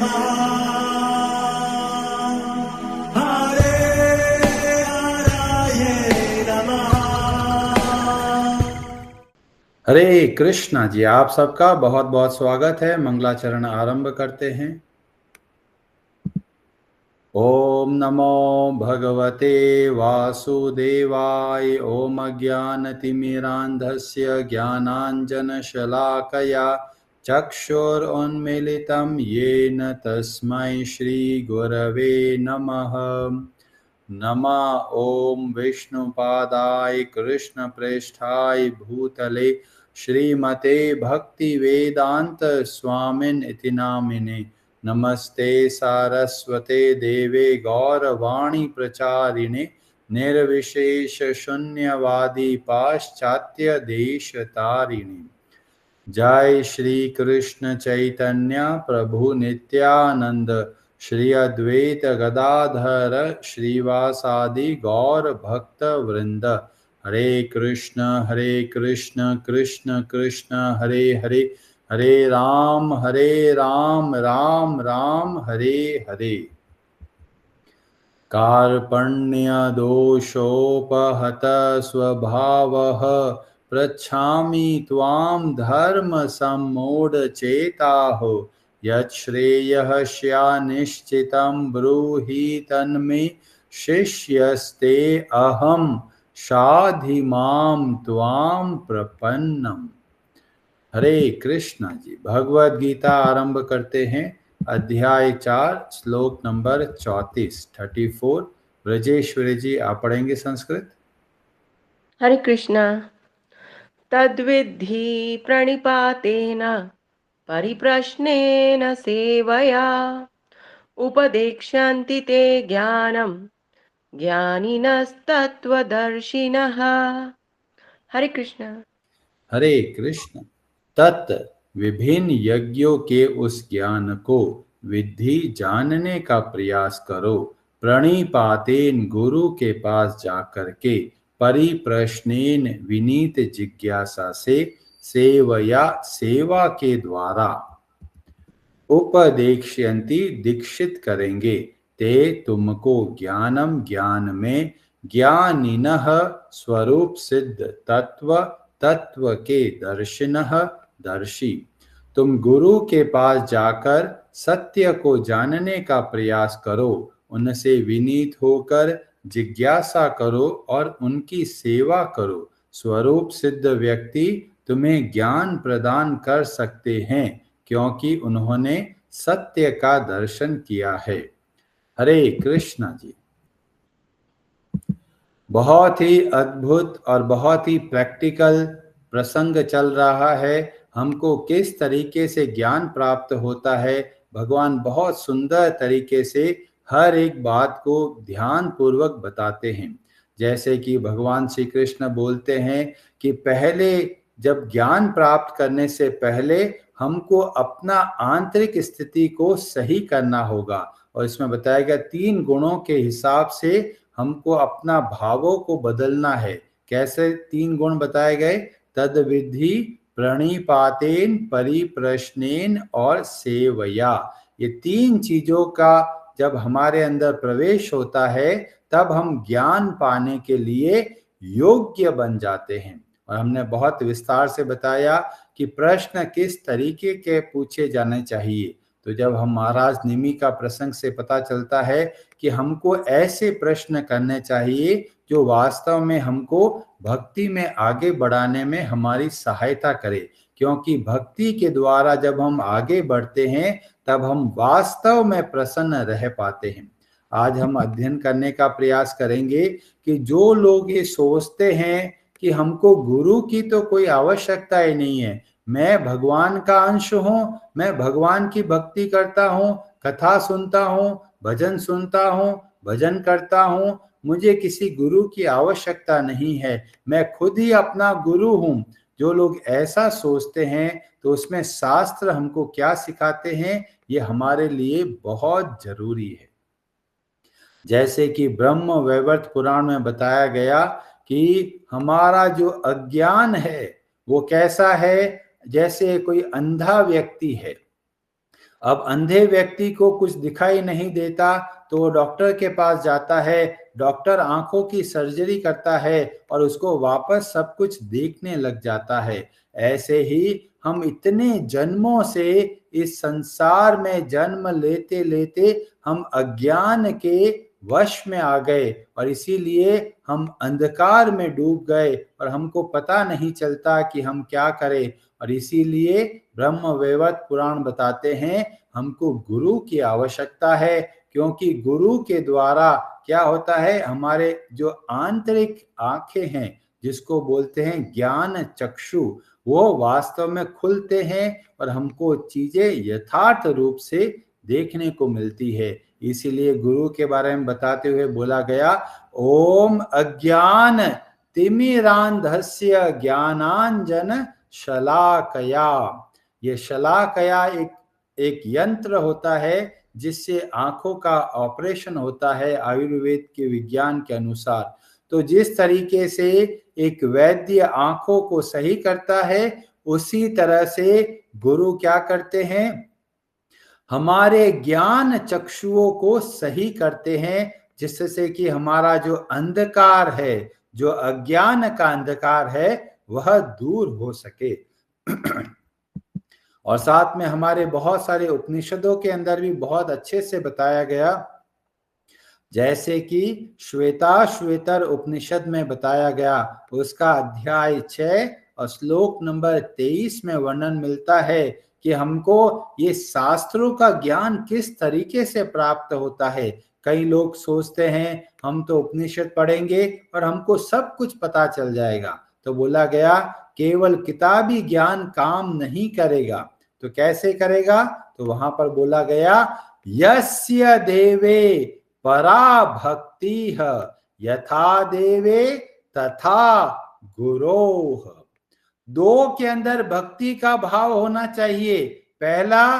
हरे कृष्णा जी, आप सबका बहुत बहुत स्वागत है। मंगलाचरण आरंभ करते हैं। ओम नमो भगवते वासुदेवाय। ओम अज्ञानतिमिरान्धस्य ज्ञानाञ्जनशलाकया चक्षुरुन्मीलितं येन तस्मै श्रीगुरवे नमः। नमः ओम विष्णुपादाय कृष्णप्रेष्ठाय भूतले श्रीमते भक्तिवेदांत स्वामिन इति नामिने। नमस्ते सारस्वते देवे गौरवाणी प्रचारिणे निर्विशेष शून्यवादी पाश्चात्य देश तारिणे। जय श्री कृष्ण चैतन्य प्रभु नित्यानंद श्री अद्वैत गदाधर श्रीवासादि गौर भक्त वृंद। हरे कृष्ण कृष्ण कृष्ण हरे हरे, हरे राम राम राम हरे हरे। कार्पण्य दोषोपहत स्वभावः पृच्छामि त्वां धर्म सम्मूढचेताः। यच्छ्रेयः स्यान्निश्चितं ब्रूहि तन्मे शिष्यस्ते अहं शाधिमां त्वां प्रपन्नम्। हरे कृष्णा जी। भगवद गीता आरंभ करते हैं। अध्याय 4 श्लोक नंबर 34। ब्रजेश्वरी जी आप पढ़ेंगे संस्कृत। हरे कृष्णा। तद्विद्धि प्रणिपातेन परिप्रश्नेन सेवया उपदेक्ष्यन्ति ते ज्ञानं ज्ञानिनस्तत्त्वदर्शिनः। हरे कृष्णा। हरे कृष्ण। तत् विभिन्न यज्ञों के उस ज्ञान को विधि जानने का प्रयास करो। प्रणिपातेन गुरु के पास जाकर के, परिप्रश्नेन विनीत जिज्ञासा से, सेवया सेवा के द्वारा, उपदेक्ष्यन्ति दीक्षित करेंगे, ते तुमको ज्ञानम ज्ञान में, ज्ञानिनः स्वरूप सिद्ध तत्व तत्व के दर्शिनः दर्शी। तुम गुरु के पास जाकर सत्य को जानने का प्रयास करो, उनसे विनीत होकर जिज्ञासा करो और उनकी सेवा करो। स्वरूप सिद्ध व्यक्ति तुम्हें ज्ञान प्रदान कर सकते हैं क्योंकि उन्होंने सत्य का दर्शन किया है। हरे कृष्णा जी। बहुत ही अद्भुत और बहुत ही प्रैक्टिकल प्रसंग चल रहा है। हमको किस तरीके से ज्ञान प्राप्त होता है, भगवान बहुत सुंदर तरीके से हर एक बात को ध्यान पूर्वक बताते हैं। जैसे कि भगवान श्री कृष्ण बोलते हैं कि पहले जब ज्ञान प्राप्त करने से पहले हमको अपना आंतरिक स्थिति को सही करना होगा। और इसमें बताया गया 3 गुणों के हिसाब से हमको अपना भावों को बदलना है। कैसे 3 गुण बताए गए? तद विधि, प्रणिपातेन, परिप्रश्नेन और सेवया। ये 3 चीजों का जब हमारे अंदर प्रवेश होता है तब हम ज्ञान पाने के लिए योग्य बन जाते हैं। और हमने बहुत विस्तार से बताया कि प्रश्न किस तरीके के पूछे जाने चाहिए। तो जब हम महाराज निमि का प्रसंग से पता चलता है कि हमको ऐसे प्रश्न करने चाहिए जो वास्तव में हमको भक्ति में आगे बढ़ाने में हमारी सहायता करे। क्योंकि भक्ति के द्वारा जब हम आगे बढ़ते हैं तब हम वास्तव में प्रसन्न रह पाते हैं। आज हम अध्ययन करने का प्रयास करेंगे कि जो लोग ये सोचते हैं कि हमको गुरु की तो कोई आवश्यकता ही नहीं है, मैं भगवान का अंश हूं, मैं भगवान की भक्ति करता हूं, कथा सुनता हूं, भजन सुनता हूं, भजन करता हूं, मुझे किसी गुरु की आवश्यकता नहीं है, मैं खुद ही अपना गुरु हूं। जो लोग ऐसा सोचते हैं तो उसमें शास्त्र हमको क्या सिखाते हैं, ये हमारे लिए बहुत जरूरी है। जैसे कि ब्रह्म वैवर्त पुराण में बताया गया कि हमारा जो अज्ञान है वो कैसा है, जैसे कोई अंधा व्यक्ति है, अब अंधे व्यक्ति को कुछ दिखाई नहीं देता तो वो डॉक्टर के पास जाता है, डॉक्टर आंखों की सर्जरी करता है और उसको वापस सब कुछ देखने लग जाता है। ऐसे ही हम इतने जन्मों से इस संसार में जन्म लेते लेते हम अज्ञान के वश में आ गए और इसीलिए हम अंधकार में डूब गए और हमको पता नहीं चलता कि हम क्या करें। और इसीलिए ब्रह्म वैवर्त पुराण बताते हैं हमको गुरु की आवश्यकता है, क्योंकि गुरु के द्वारा क्या होता है, हमारे जो आंतरिक आंखें हैं जिसको बोलते हैं ज्ञान चक्षु, वो वास्तव में खुलते हैं और हमको चीजें यथार्थ रूप से देखने को मिलती है। इसीलिए गुरु के बारे में बताते हुए बोला गया, ओम अज्ञान तिमिरांधस्य ज्ञानांजन शलाकया। ये शलाकया एक यंत्र होता है जिससे आंखों का ऑपरेशन होता है आयुर्वेद के विज्ञान के अनुसार। तो जिस तरीके से एक वैद्य आंखों को सही करता है, उसी तरह से गुरु क्या करते हैं, हमारे ज्ञान चक्षुओं को सही करते हैं, जिससे कि हमारा जो अंधकार है, जो अज्ञान का अंधकार है, वह दूर हो सके। और साथ में हमारे बहुत सारे उपनिषदों के अंदर भी बहुत अच्छे से बताया गया, जैसे कि श्वेताश्वेतर उपनिषद में बताया गया, उसका अध्याय 6 और श्लोक नंबर 23 में वर्णन मिलता है कि हमको ये शास्त्रों का ज्ञान किस तरीके से प्राप्त होता है। कई लोग सोचते हैं हम तो उपनिषद पढ़ेंगे और हमको सब कुछ पता चल जाएगा। तो बोला गया केवल किताबी ज्ञान काम नहीं करेगा, तो कैसे करेगा, तो वहां पर बोला गया यस्य देवे परा भक्ति यथा देवे तथा गुरोह। दो के अंदर भक्ति का भाव होना चाहिए। पहला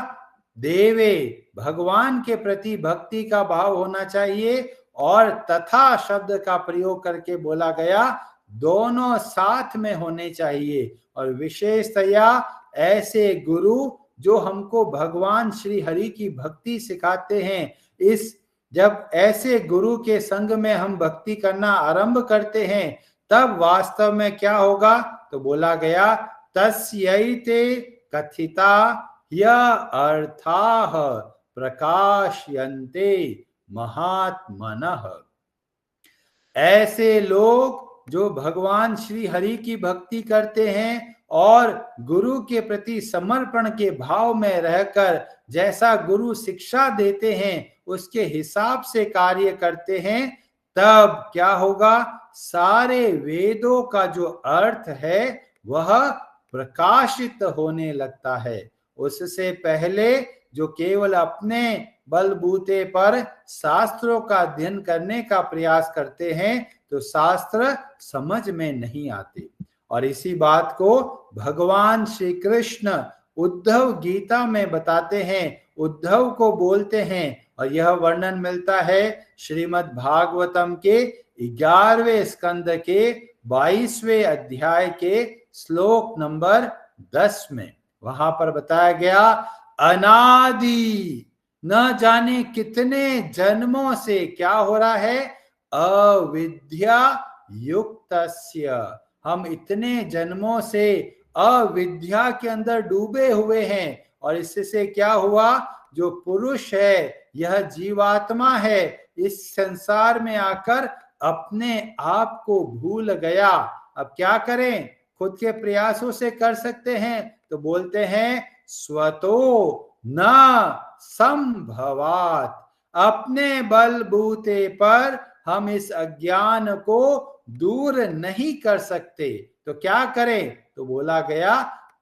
देवे भगवान के प्रति भक्ति का भाव होना चाहिए, और तथा शब्द का प्रयोग करके बोला गया दोनों साथ में होने चाहिए। और विशेषतया ऐसे गुरु जो हमको भगवान श्री हरि की भक्ति सिखाते हैं, इस जब ऐसे गुरु के संग में हम भक्ति करना आरंभ करते हैं, तब वास्तव में क्या होगा, तो बोला गया तस्यैते कथिता ह्य अर्थाः प्रकाशयन्ते महात्मनः। ऐसे लोग जो भगवान श्री हरि की भक्ति करते हैं और गुरु के प्रति समर्पण के भाव में रहकर जैसा गुरु शिक्षा देते हैं उसके हिसाब से कार्य करते हैं, तब क्या होगा, सारे वेदों का जो अर्थ है वह प्रकाशित होने लगता है। उससे पहले जो केवल अपने बलबूते पर शास्त्रों का अध्ययन करने का प्रयास करते हैं, तो शास्त्र समझ में नहीं आते। और इसी बात को भगवान श्री कृष्ण उद्धव गीता में बताते हैं, उद्धव को बोलते हैं, और यह वर्णन मिलता है श्रीमद् भागवतम के 11वें स्कंद के 22वें अध्याय के श्लोक नंबर 10 में। वहां पर बताया गया अनादि न जाने कितने जन्मों से क्या हो रहा है, अविद्या युक्तस्य, हम इतने जन्मों से अविद्या के अंदर डूबे हुए हैं। और इससे क्या हुआ, जो पुरुष है, यह जीवात्मा है, इस संसार में आकर अपने आप को भूल गया। अब क्या करें, खुद के प्रयासों से कर सकते हैं, तो बोलते हैं स्वतो न संभवात, अपने बलबूते पर हम इस अज्ञान को दूर नहीं कर सकते। तो क्या करें, तो बोला गया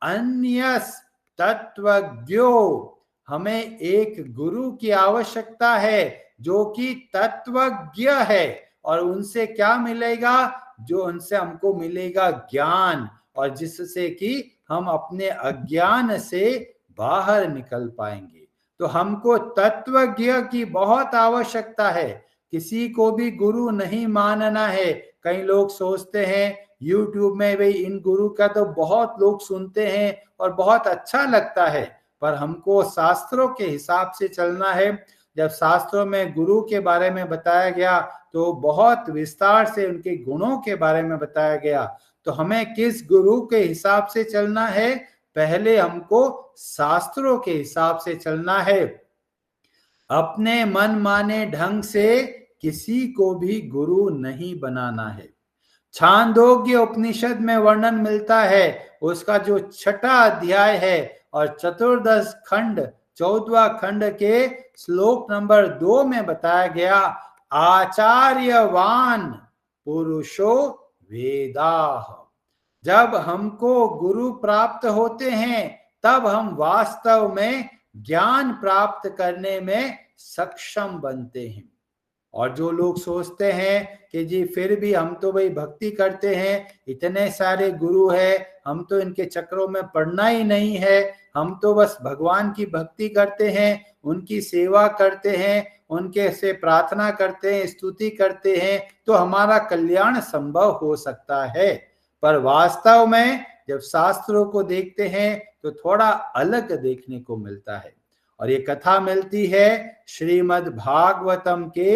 अन्यस तत्वज्ञो, हमें एक गुरु की आवश्यकता है जो कि तत्वज्ञ है। और उनसे क्या मिलेगा, जो उनसे हमको मिलेगा ज्ञान, और जिससे कि हम अपने अज्ञान से बाहर निकल पाएंगे। तो हमको तत्वज्ञ की बहुत आवश्यकता है, किसी को भी गुरु नहीं मानना है। कई लोग सोचते हैं YouTube में भाई इन गुरु का तो बहुत लोग सुनते हैं और बहुत अच्छा लगता है, पर हमको शास्त्रों के हिसाब से चलना है। जब शास्त्रों में गुरु के बारे में बताया गया तो बहुत विस्तार से उनके गुणों के बारे में बताया गया। तो हमें किस गुरु के हिसाब से चलना है? पहले हमको शास्त्रों के हिसाब से चलना है। अपने मन माने ढंग से किसी को भी गुरु नहीं बनाना है। छांदोग्य उपनिषद में वर्णन मिलता है, उसका जो 6वां अध्याय है और चतुर्दश खंड 14वां खंड के श्लोक नंबर 2 में बताया गया, आचार्यवान पुरुषो वेदाः। जब हमको गुरु प्राप्त होते हैं तब हम वास्तव में ज्ञान प्राप्त करने में सक्षम बनते हैं। और जो लोग सोचते हैं कि जी फिर भी हम तो भाई भक्ति करते हैं, इतने सारे गुरु हैं, हम तो इनके चक्रों में पड़ना ही नहीं है, हम तो बस भगवान की भक्ति करते हैं, उनकी सेवा करते हैं, उनके से प्रार्थना करते हैं, स्तुति करते हैं, तो हमारा कल्याण संभव हो सकता है। पर वास्तव में जब शास्त्रों को देखते हैं तो थोड़ा अलग देखने को मिलता है। और ये कथा मिलती है श्रीमद् भागवतम के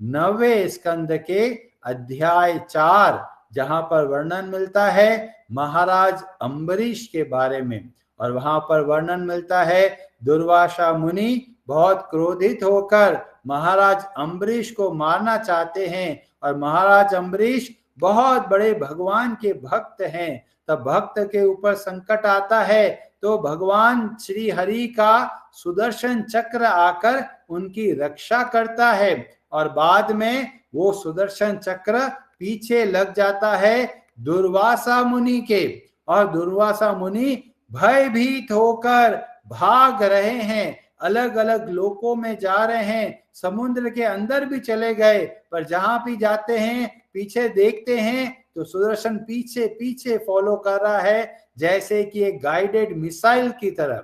9वें स्कंद के अध्याय 4, जहां पर वर्णन मिलता है महाराज अम्बरीश के बारे में। और वहां पर वर्णन मिलता है दुर्वासा मुनि बहुत क्रोधित होकर महाराज अम्बरीश को मारना चाहते हैं, और महाराज अम्बरीश बहुत बड़े भगवान के भक्त हैं। तब भक्त के ऊपर संकट आता है तो भगवान श्री हरि का सुदर्शन चक्र आकर उनकी रक्षा करता है, और बाद में वो सुदर्शन चक्र पीछे लग जाता है दुर्वासा मुनि के, और दुर्वासा मुनि भयभीत होकर भाग रहे हैं, अलग अलग लोकों में जा रहे हैं, समुद्र के अंदर भी चले गए, पर जहां भी जाते हैं पीछे देखते हैं तो सुदर्शन पीछे पीछे फॉलो कर रहा है, जैसे कि एक गाइडेड मिसाइल की तरह।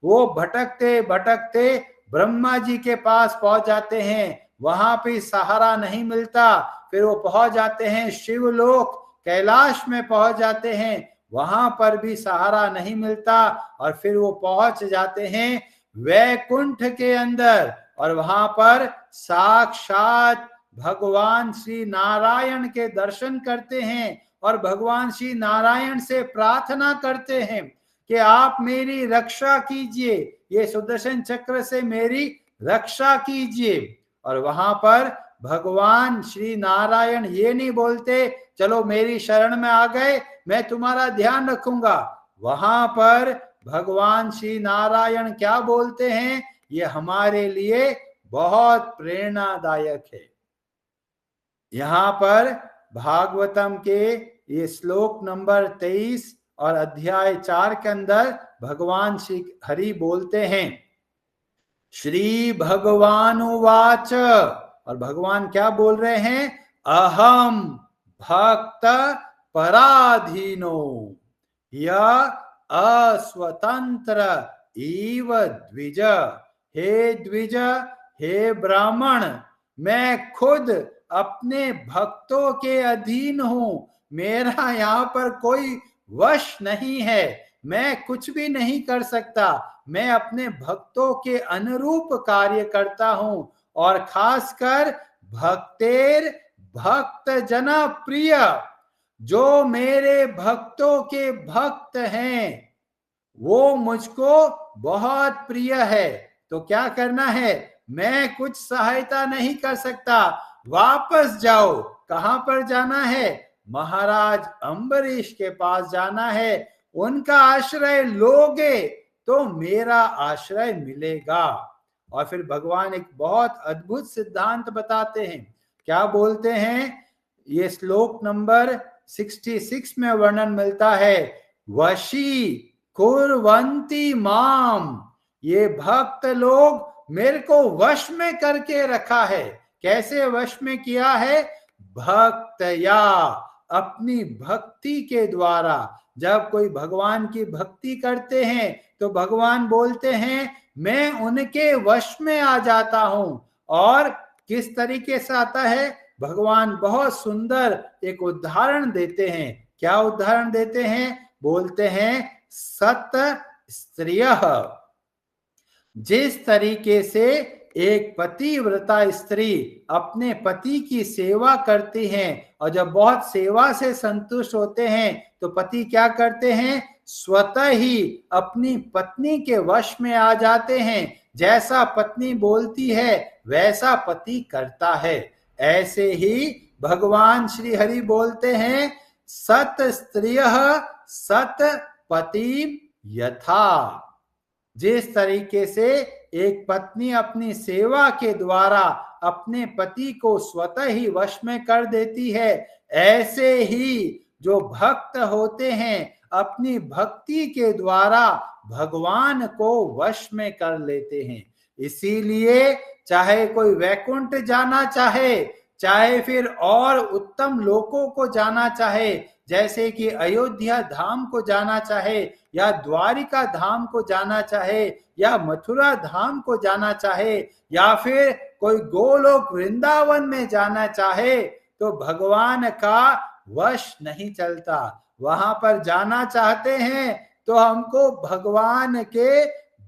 वो भटकते भटकते ब्रह्मा जी के पास पहुंच जाते हैं, वहां पे सहारा नहीं मिलता। फिर वो पहुंच जाते हैं शिवलोक, कैलाश में पहुंच जाते हैं, वहां पर भी सहारा नहीं मिलता। और फिर वो पहुंच जाते हैं वैकुंठ के अंदर, और वहां पर साक्षात भगवान श्री नारायण के दर्शन करते हैं, और भगवान श्री नारायण से प्रार्थना करते हैं कि आप मेरी रक्षा कीजिए, ये सुदर्शन चक्र से मेरी रक्षा कीजिए। और वहां पर भगवान श्री नारायण ये नहीं बोलते चलो मेरी शरण में आ गए मैं तुम्हारा ध्यान रखूंगा, वहां पर भगवान श्री नारायण क्या बोलते हैं, ये हमारे लिए बहुत प्रेरणादायक है। यहाँ पर भागवतम के ये श्लोक नंबर 23 और अध्याय 4 के अंदर भगवान श्री हरि बोलते हैं, श्री भगवान उवाच, और भगवान क्या बोल रहे हैं, अहम भक्त पराधीनो या अस्वतंत्र इव द्विज। हे द्विज, हे ब्राह्मण, मैं खुद अपने भक्तों के अधीन हूं, मेरा यहाँ पर कोई वश नहीं है, मैं कुछ भी नहीं कर सकता, मैं अपने भक्तों के अनुरूप कार्य करता हूं। और खासकर भक्तेर भक्त जना प्रिय, जो मेरे भक्तों के भक्त हैं वो मुझको बहुत प्रिय है। तो क्या करना है, मैं कुछ सहायता नहीं कर सकता, वापस जाओ। कहां पर जाना है, महाराज अम्बरीश के पास जाना है, उनका आश्रय लोगे तो मेरा आश्रय मिलेगा। और फिर भगवान एक बहुत अद्भुत सिद्धांत बताते हैं, क्या बोलते हैं, ये श्लोक नंबर 66 में वर्णन मिलता है, वशी कुर्वन्ति माम, ये भक्त लोग मेरे को वश में करके रखा है। कैसे वश में किया है, भक्तया, अपनी भक्ति के द्वारा। जब कोई भगवान की भक्ति करते हैं तो भगवान बोलते हैं मैं उनके वश में आ जाता हूं। और किस तरीके से आता है, भगवान बहुत सुंदर एक उदाहरण देते हैं। क्या उदाहरण देते हैं, बोलते हैं सत स्त्रियः जिस तरीके से एक पतिव्रता स्त्री अपने पति की सेवा करती हैं और जब बहुत सेवा से संतुष्ट होते हैं तो पति क्या करते हैं, स्वतः ही अपनी पत्नी के वश में आ जाते हैं। जैसा पत्नी बोलती है वैसा पति करता है। ऐसे ही भगवान श्री हरि बोलते हैं, सत स्त्रियः सत पति यथा। जिस तरीके से एक पत्नी अपनी सेवा के द्वारा अपने पति को स्वतः ही वश में कर देती है, ऐसे ही जो भक्त होते हैं अपनी भक्ति के द्वारा भगवान को वश में कर लेते हैं। इसीलिए चाहे कोई वैकुंठ जाना चाहे फिर और उत्तम लोकों को जाना चाहे, जैसे कि अयोध्या धाम को जाना चाहे या द्वारिका धाम को जाना चाहे या मथुरा धाम को जाना चाहे या फिर कोई गोलोक वृंदावन में जाना चाहे, तो भगवान का वश नहीं चलता। वहां पर जाना चाहते हैं तो हमको भगवान के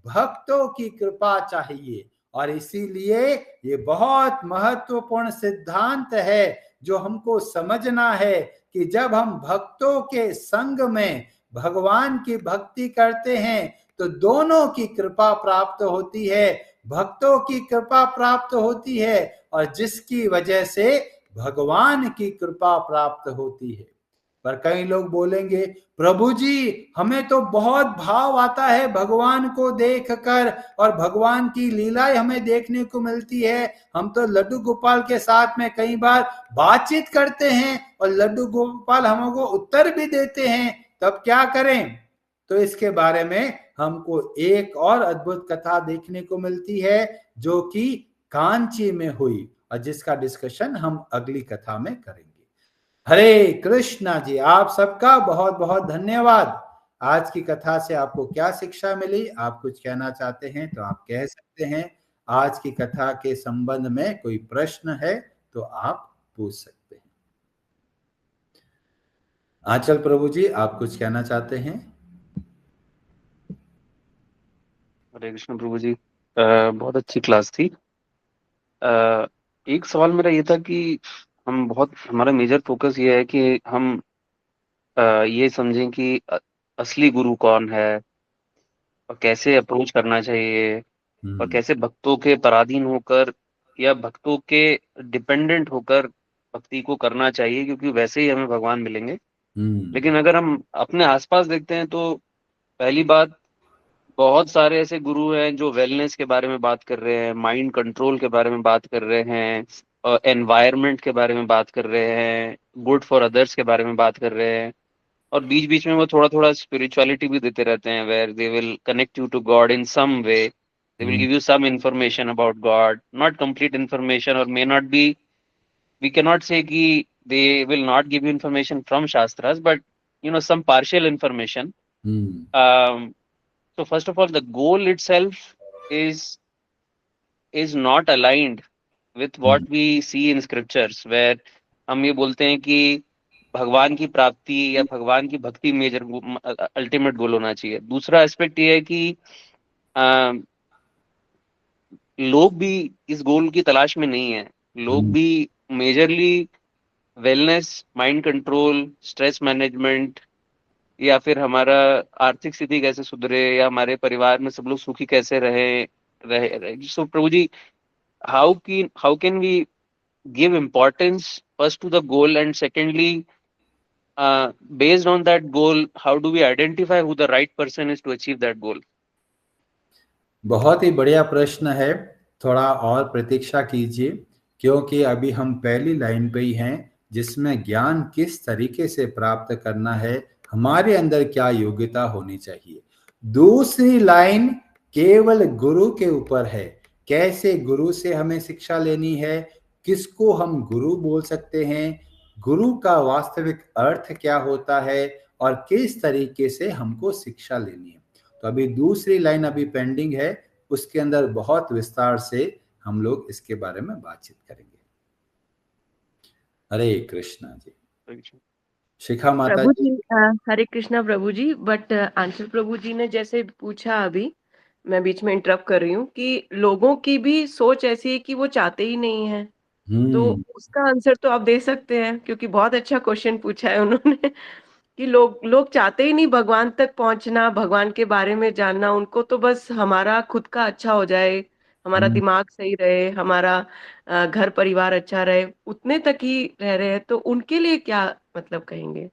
भक्तों की कृपा चाहिए। और इसीलिए ये बहुत महत्वपूर्ण सिद्धांत है जो हमको समझना है कि जब हम भक्तों के संग में भगवान की भक्ति करते हैं तो दोनों की कृपा प्राप्त होती है, भक्तों की कृपा प्राप्त होती है और जिसकी वजह से भगवान की कृपा प्राप्त होती है। पर कई लोग बोलेंगे, प्रभु जी हमें तो बहुत भाव आता है भगवान को देखकर और भगवान की लीलाएं हमें देखने को मिलती है, हम तो लड्डू गोपाल के साथ में कई बार बातचीत करते हैं और लड्डू गोपाल हमको उत्तर भी देते हैं, तब क्या करें? तो इसके बारे में हमको एक और अद्भुत कथा देखने को मिलती है जो कि कांची में हुई और जिसका डिस्कशन हम अगली कथा में करेंगे। हरे कृष्णा जी, आप सबका बहुत बहुत धन्यवाद। आज की कथा से आपको क्या शिक्षा मिली? आप कुछ कहना चाहते हैं तो आप कह सकते हैं। आज की कथा के संबंध में कोई प्रश्न है तो आप पूछ सकते हैं। आंचल प्रभु जी, आप कुछ कहना चाहते हैं? हरे कृष्ण प्रभु जी, बहुत अच्छी क्लास थी। एक सवाल मेरा ये था कि हमारा मेजर फोकस ये है कि हम ये समझें कि असली गुरु कौन है और कैसे अप्रोच करना चाहिए और कैसे भक्तों के पराधीन होकर या भक्तों के डिपेंडेंट होकर भक्ति को करना चाहिए, क्योंकि वैसे ही हमें भगवान मिलेंगे। लेकिन अगर हम अपने आसपास देखते हैं तो पहली बात, बहुत सारे ऐसे गुरु हैं जो वेलनेस के बारे में बात कर रहे हैं, माइंड कंट्रोल के बारे में बात कर रहे हैं, एनवायरनमेंट के बारे में बात कर रहे हैं, गुड फॉर अदर्स के बारे में बात कर रहे हैं, और बीच बीच में वो थोड़ा थोड़ा स्पिरिचुअलिटी भी देते रहते हैं, where they will connect you to God in some way, they will give you some information about God, not complete information, और may not be, we can not say कि they will not give you information from shastras, but some partial information. So first of all, the goal itself is not aligned with what we see in scriptures, where हम ये बोलते हैं कि भगवान की प्राप्ति या भगवान की भक्ति मेजर अल्टीमेट गोल होना चाहिए। दूसरा एस्पेक्ट ये है कि लोग भी इस गोल की तलाश में नहीं है। लोग भी majorly wellness, mind control, stress management, या फिर हमारा आर्थिक स्थिति कैसे सुधरे, या हमारे परिवार में सब लोग सुखी कैसे रहे। So Prabhu ji, how can we give importance first to the goal, and secondly based on that goal how do we identify who the right person is to achieve that goal? बहुत ही बढ़िया प्रश्न है। थोड़ा और प्रतीक्षा कीजिए, क्योंकि अभी हम पहली लाइन पे ही हैं, जिसमें ज्ञान किस तरीके से प्राप्त करना है, हमारे अंदर क्या योग्यता होनी चाहिए। दूसरी लाइन केवल गुरु के ऊपर है, कैसे गुरु से हमें शिक्षा लेनी है, किसको हम गुरु बोल सकते हैं, गुरु का वास्तविक अर्थ क्या होता है और किस तरीके से हमको शिक्षा लेनी है। तो अभी दूसरी लाइन अभी पेंडिंग है, उसके अंदर बहुत विस्तार से हम लोग इसके बारे में बातचीत करेंगे। हरे कृष्णा जी। शिखा माता प्रभु जी, हरे कृष्णा प्रभु जी। बट आंचल प्रभु जी ने जैसे पूछा अभी मैं बीच में इंटरप्ट कर रही हूँ कि लोगों की भी सोच ऐसी है कि वो चाहते ही नहीं है। तो हम्म। उसका आंसर तो आप दे सकते हैं, क्योंकि बहुत अच्छा क्वेश्चन पूछा है उन्होंने कि लोग लोग चाहते ही नहीं भगवान तक पहुँचना, भगवान के बारे में जानना। उनको तो बस हमारा खुद का अच्छा हो जाए, हमारा हम्म। दिमाग सही रहे, हमारा घर परिवार अच्छा रहे, उतने तक ही रह रहे हैं। तो उनके लिए क्या मतलब कहेंगे?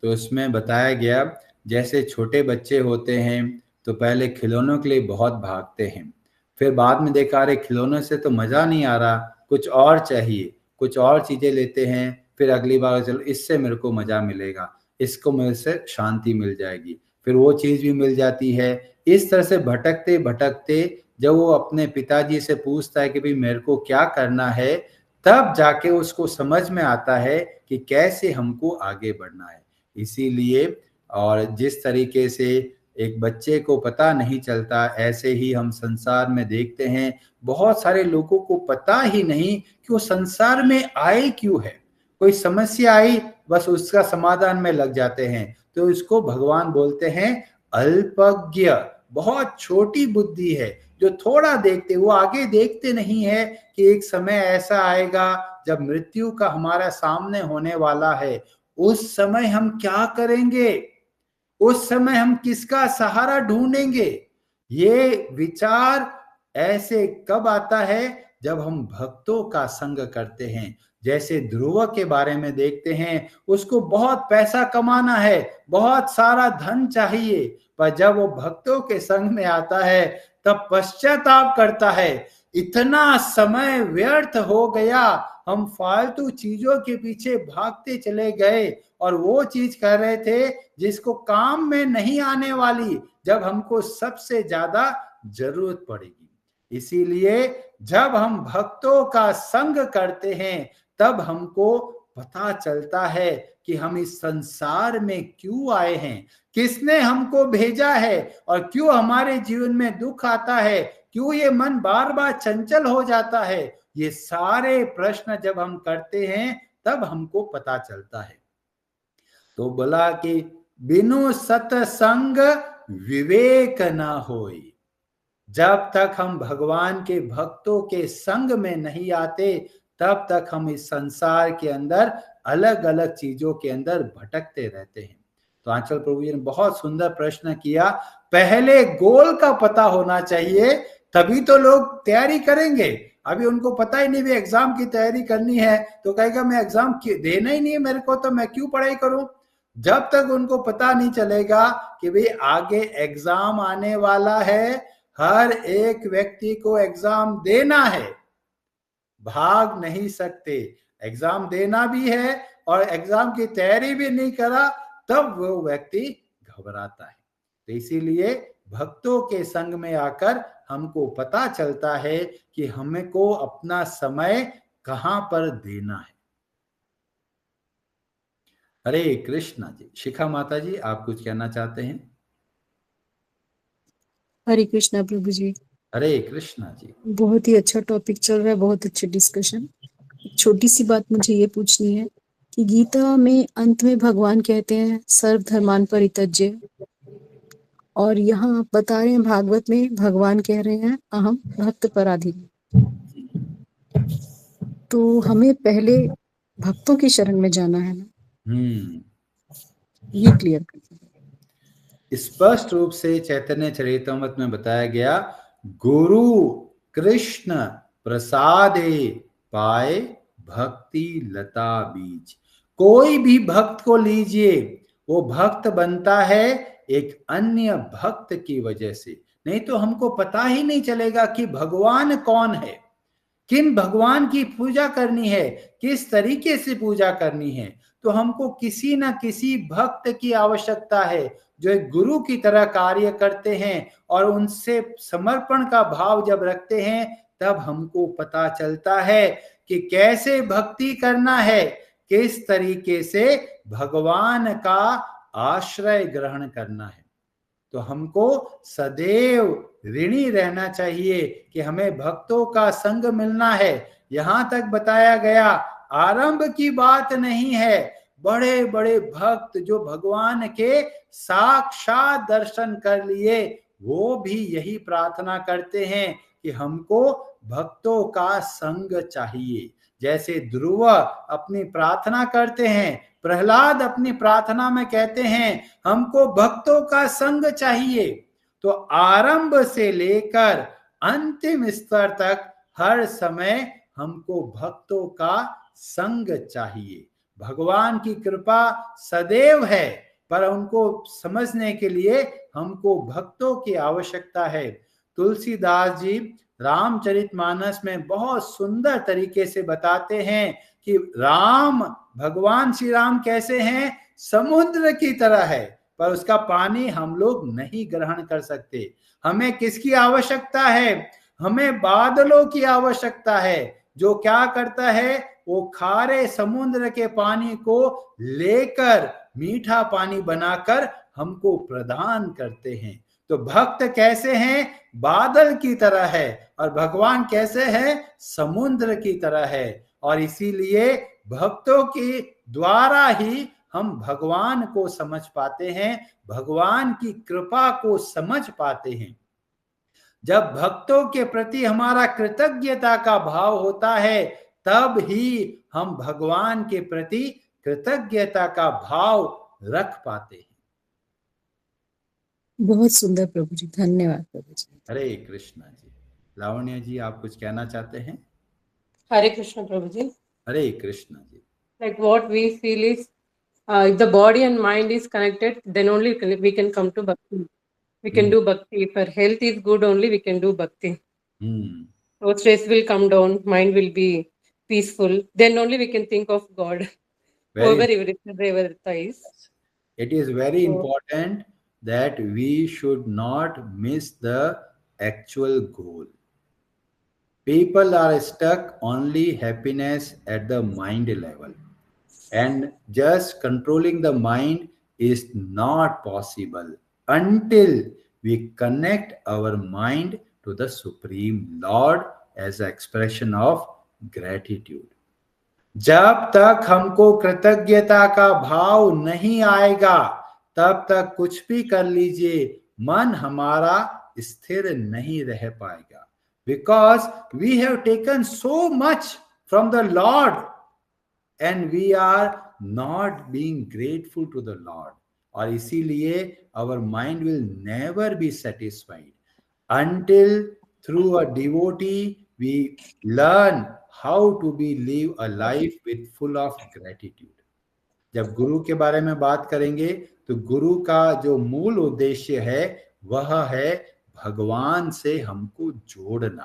तो उसमें बताया गया, जैसे छोटे बच्चे होते हैं तो पहले खिलौनों के लिए बहुत भागते हैं, फिर बाद में देखा अरे खिलौनों से तो मज़ा नहीं आ रहा, कुछ और चाहिए, कुछ और चीज़ें लेते हैं, फिर अगली बार चलो इससे मेरे को मज़ा मिलेगा, इसको मेरे से शांति मिल जाएगी, फिर वो चीज़ भी मिल जाती है। इस तरह से भटकते भटकते जब वो अपने पिताजी से पूछता है कि भाई मेरे को क्या करना है, तब जाके उसको समझ में आता है कि कैसे हमको आगे बढ़ना है। इसीलिए और जिस तरीके से एक बच्चे को पता नहीं चलता, ऐसे ही हम संसार में देखते हैं बहुत सारे लोगों को पता ही नहीं कि वो संसार में आए क्यों है। कोई समस्या आई बस उसका समाधान में लग जाते हैं, तो इसको भगवान बोलते हैं अल्पज्ञ, बहुत छोटी बुद्धि है जो थोड़ा देखते, वो आगे देखते नहीं है कि एक समय ऐसा आएगा जब मृत्यु का हमारा सामने होने वाला है, उस समय हम क्या करेंगे, उस समय हम किसका सहारा ढूंढेंगे। ये विचार ऐसे कब आता है, जब हम भक्तों का संग करते हैं। जैसे ध्रुव के बारे में देखते हैं, उसको बहुत पैसा कमाना है, बहुत सारा धन चाहिए, पर जब वो भक्तों के संग में आता है तब पश्चाताप करता है, इतना समय व्यर्थ हो गया, हम फालतू चीजों के पीछे भागते चले गए और वो चीज कर रहे थे जिसको काम में नहीं आने वाली, जब हमको सबसे ज्यादा जरूरत पड़ेगी। इसीलिए जब हम भक्तों का संग करते हैं तब हमको पता चलता है कि हम इस संसार में क्यों आए हैं, किसने हमको भेजा है और क्यों हमारे जीवन में दुख आता है, क्यों ये मन बार बार चंचल हो जाता है। ये सारे प्रश्न जब हम करते हैं तब हमको पता चलता है। तो बोला कि बिनु सतसंग विवेक न होई, जब तक हम भगवान के भक्तों के संग में नहीं आते तब तक हम इस संसार के अंदर अलग अलग चीजों के अंदर भटकते रहते हैं। तो आंचल प्रभु जी ने बहुत सुंदर प्रश्न किया, पहले गोल का पता होना चाहिए, तभी तो लोग तैयारी करेंगे। अभी उनको पता ही नहीं भी एग्जाम की तैयारी करनी है तो कहेगा मैं एग्जाम देना ही नहीं है मेरे को, तो मैं क्यों पढ़ाई करूं। जब तक उनको पता नहीं चलेगा कि भाई आगे एग्जाम आने वाला है, हर एक व्यक्ति को एग्जाम देना है, भाग नहीं सकते, एग्जाम देना भी है और एग्जाम की तैयारी भी नहीं करा तब वो व्यक्ति घबराता है। तो इसीलिए भक्तों के संग में आकर हमको पता चलता है कि हमें को अपना समय कहां पर देना है। हरे कृष्णा जी। शिखा माता जी आप कुछ कहना चाहते हैं? हरे कृष्णा प्रभु जी। हरे कृष्णा जी। बहुत ही अच्छा टॉपिक चल रहा है, बहुत अच्छी डिस्कशन। एक छोटी सी बात मुझे ये पूछनी है कि गीता में अंत में भगवान कहते हैं सर्वधर्मान परित्यज्य, और यहाँ आप बता रहे हैं भागवत में भगवान कह रहे हैं अहम भक्त पराधीन। तो हमें पहले भक्तों की शरण में जाना है ना, ये क्लियर कर। स्पष्ट रूप से चैतन्य चरितमृत में बताया गया, गुरु कृष्ण प्रसादे पाए भक्ति लता बीज। कोई भी भक्त को लीजिए, वो भक्त बनता है एक अन्य भक्त की वजह से, नहीं तो हमको पता ही नहीं चलेगा कि भगवान कौन है, किन भगवान की पूजा करनी है, किस तरीके से पूजा करनी है। तो हमको किसी ना किसी भक्त की आवश्यकता है जो एक गुरु की तरह कार्य करते हैं, और उनसे समर्पण का भाव जब रखते हैं तब हमको पता चलता है कि कैसे भक्ति करना है, किस तरीके से भगवान का आश्रय ग्रहण करना है। तो हमको सदैव ऋणी रहना चाहिए कि हमें भक्तों का संग मिलना है। यहां तक बताया गया, आरंभ की बात नहीं है, बड़े बड़े भक्त जो भगवान के साक्षात दर्शन कर लिए वो भी यही प्रार्थना करते हैं कि हमको भक्तों का संग चाहिए। जैसे ध्रुव अपनी प्रार्थना करते हैं, प्रहलाद अपनी प्रार्थना में कहते हैं हमको भक्तों का संग चाहिए। तो आरंभ से लेकर अंतिम स्तर तक हर समय हमको भक्तों का संग चाहिए। भगवान की कृपा सदैव है, पर उनको समझने के लिए हमको भक्तों की आवश्यकता है। तुलसीदास जी रामचरितमानस में बहुत सुंदर तरीके से बताते हैं कि राम, भगवान श्री राम कैसे हैं, समुद्र की तरह है, पर उसका पानी हम लोग नहीं ग्रहण कर सकते। हमें किसकी आवश्यकता है? हमें बादलों की आवश्यकता है, जो क्या करता है, वो खारे समुद्र के पानी को लेकर मीठा पानी बनाकर हमको प्रदान करते हैं। तो भक्त कैसे हैं? बादल की तरह है, और भगवान कैसे है? समुद्र की तरह है। और इसीलिए भक्तों के द्वारा ही हम भगवान को समझ पाते हैं, भगवान की कृपा को समझ पाते हैं। जब भक्तों के प्रति हमारा कृतज्ञता का भाव होता है, तब ही हम भगवान के प्रति कृतज्ञता का भाव रख पाते हैं। बहुत सुंदर प्रभु जी, धन्यवाद प्रभु जी। हरे कृष्णा जी। लावण्य जी, आप कुछ कहना चाहते हैं? Hare Krishna Prabhuji. Hare Krishna ji. Like what we feel is, if the body and mind is connected, then only we can come to bhakti. We can do bhakti. If our health is good, only we can do bhakti. So stress will come down, mind will be peaceful. Then only we can think of God. Whoever is. It is very important that we should not miss the actual goal. People are stuck only happiness at the mind level, and just controlling the mind is not possible until we connect our mind to the Supreme Lord as an expression of gratitude. जब तक हमको कृतज्ञता का भाव नहीं आएगा, तब तक कुछ भी कर लीजिए, मन हमारा स्थिर नहीं रह पाएगा। Because we have taken so much from the Lord and we are not being grateful to the Lord. और इसीलिए our mind will never be satisfied until through a devotee we learn how to be live a life with full of gratitude. जब गुरु के बारे में बात करेंगे तो गुरु का जो मूल उद्देश्य है वह है भगवान से हमको जोड़ना।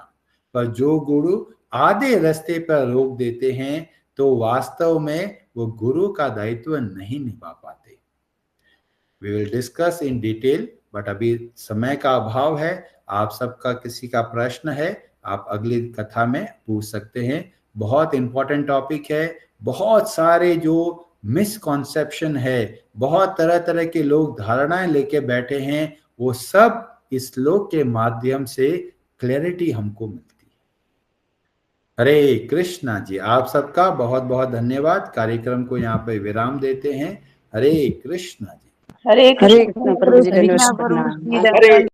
पर जो गुरु आधे रास्ते पर रोक देते हैं तो वास्तव में वो गुरु का दायित्व नहीं निभा पाते। We will discuss in detail, but अभी समय का अभाव है। आप सबका किसी का प्रश्न है, आप अगली कथा में पूछ सकते हैं। बहुत इंपॉर्टेंट टॉपिक है। बहुत सारे जो मिसकॉन्सेप्शन है, बहुत तरह तरह के लोग धारणाएं लेके बैठे हैं, वो सब इस श्लोक के माध्यम से क्लैरिटी हमको मिलती है। हरे कृष्णा जी, आप सबका बहुत बहुत धन्यवाद। कार्यक्रम को यहाँ पे विराम देते हैं। हरे कृष्णा जी। हरे कृष्ण प्रभु जी, धन्यवाद।